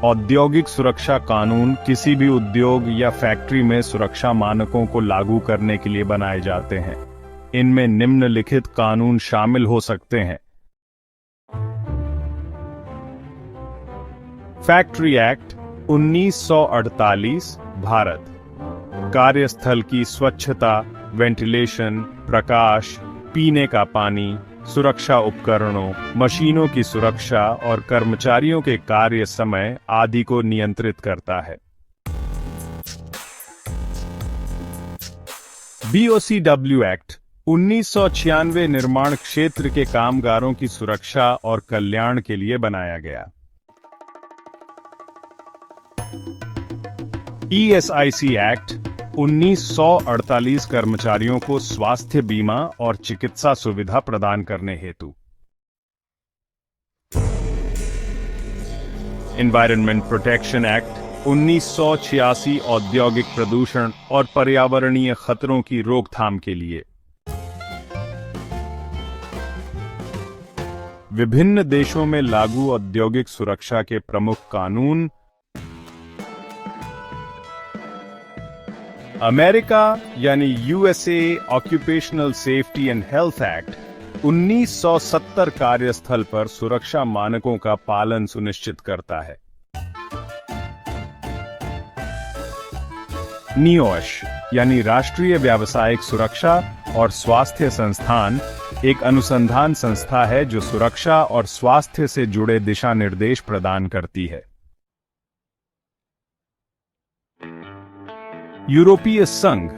औद्योगिक सुरक्षा कानून किसी भी उद्योग या फैक्ट्री में सुरक्षा मानकों को लागू करने के लिए बनाए जाते हैं। इनमें निम्नलिखित कानून शामिल हो सकते हैं। Factory act 1948 Bharat. कार्यस्थल की स्वच्छता, वेंटिलेशन, प्रकाश, पीने का पानी, सुरक्षा उपकरणों, मशीनों की सुरक्षा और कर्मचारियों के कार्य समय आदि को नियंत्रित करता है। BOCW एक्ट 1996 निर्माण क्षेत्र के कामगारों की सुरक्षा और कल्याण के लिए बनाया गया। ESIC एक्ट 1948 कर्मचारियों को स्वास्थ्य बीमा और चिकित्सा सुविधा प्रदान करने हेतु। एनवायरनमेंट प्रोटेक्शन एक्ट 1986 औद्योगिक प्रदूषण और पर्यावरणीय खतरों की रोकथाम के लिए। विभिन्न देशों में लागू औद्योगिक सुरक्षा के प्रमुख कानून। अमेरिका यानी USA occupational safety and health act 1970 कार्यस्थल पर सुरक्षा मानकों का पालन सुनिश्चित करता है। NIOSH यानी राष्ट्रीय व्यावसायिक सुरक्षा और स्वास्थ्य संस्थान एक अनुसंधान संस्था है जो सुरक्षा और स्वास्थ्य से जुड़े दिशा निर्देश प्रदान करती है। यूरोपीय संघ,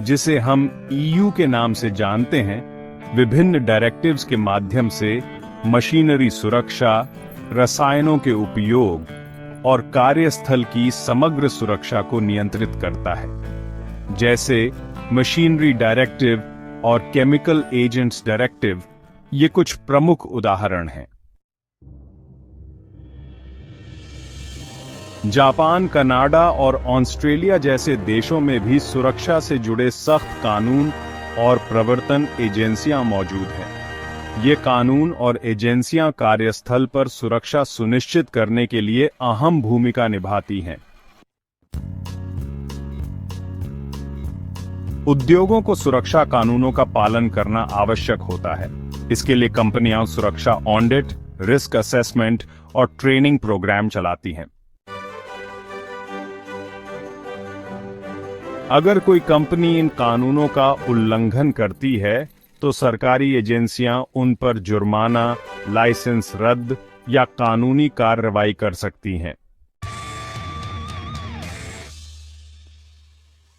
जिसे हम EU के नाम से जानते हैं, विभिन्न डायरेक्टिव्स के माध्यम से मशीनरी सुरक्षा, रसायनों के उपयोग और कार्यस्थल की समग्र सुरक्षा को नियंत्रित करता है, जैसे मशीनरी डायरेक्टिव और केमिकल एजेंट्स डायरेक्टिव। ये कुछ प्रमुख उदाहरण हैं। जापान, कनाडा और ऑस्ट्रेलिया जैसे देशों में भी सुरक्षा से जुड़े सख्त कानून और प्रवर्तन एजेंसियां मौजूद हैं। ये कानून और एजेंसियां कार्यस्थल पर सुरक्षा सुनिश्चित करने के लिए अहम भूमिका निभाती हैं। उद्योगों को सुरक्षा कानूनों का पालन करना आवश्यक होता है। इसके लिए कंपनियां सुरक्षा ऑडिट, रिस्क असेसमेंट और ट्रेनिंग प्रोग्राम चलाती हैं। अगर कोई कंपनी इन कानूनों का उल्लंघन करती है तो सरकारी एजेंसियां उन पर जुर्माना, लाइसेंस रद्द या कानूनी कार्रवाई कर सकती हैं।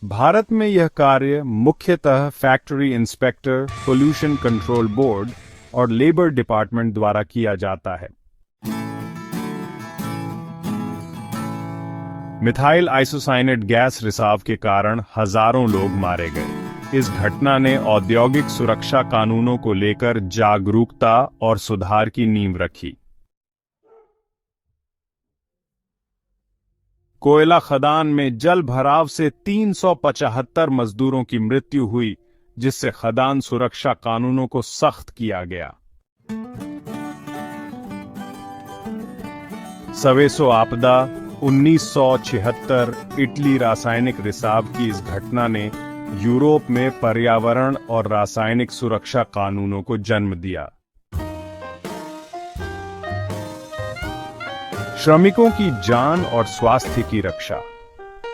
भारत में यह कार्य मुख्यतः factory inspector, pollution control board और लेबर डिपार्टमेंट द्वारा किया जाता है। मिथाइल आइसोसाइनेट गैस रिसाव के कारण हजारों लोग मारे गए। इस घटना ने औद्योगिक सुरक्षा कानूनों को लेकर जागरूकता और सुधार की नींव रखी। कोयला खदान में जल भराव से 375 मजदूरों की मृत्यु हुई, जिससे खदान सुरक्षा कानूनों को सख्त किया गया। सवेसो आपदा 1976 इटली रासायनिक रिसाव की इस घटना ने यूरोप में पर्यावरण और रासायनिक सुरक्षा कानूनों को जन्म दिया। श्रमिकों की जान और स्वास्थ्य की रक्षा,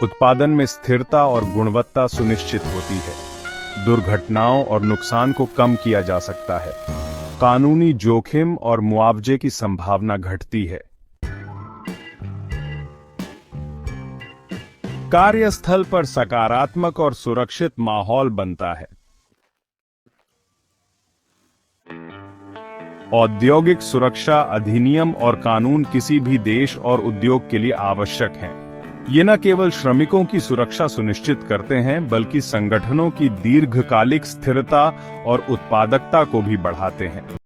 उत्पादन में स्थिरता और गुणवत्ता सुनिश्चित होती है। दुर्घटनाओं और नुकसान को कम किया जा सकता है। कानूनी जोखिम और मुआवजे की संभावना घटती है। कार्यस्थल पर सकारात्मक और सुरक्षित माहौल बनता है। औद्योगिक सुरक्षा अधिनियम और कानून किसी भी देश और उद्योग के लिए आवश्यक हैं। ये न केवल श्रमिकों की सुरक्षा सुनिश्चित करते हैं, बल्कि संगठनों की दीर्घकालिक स्थिरता और उत्पादकता को भी बढ़ाते हैं।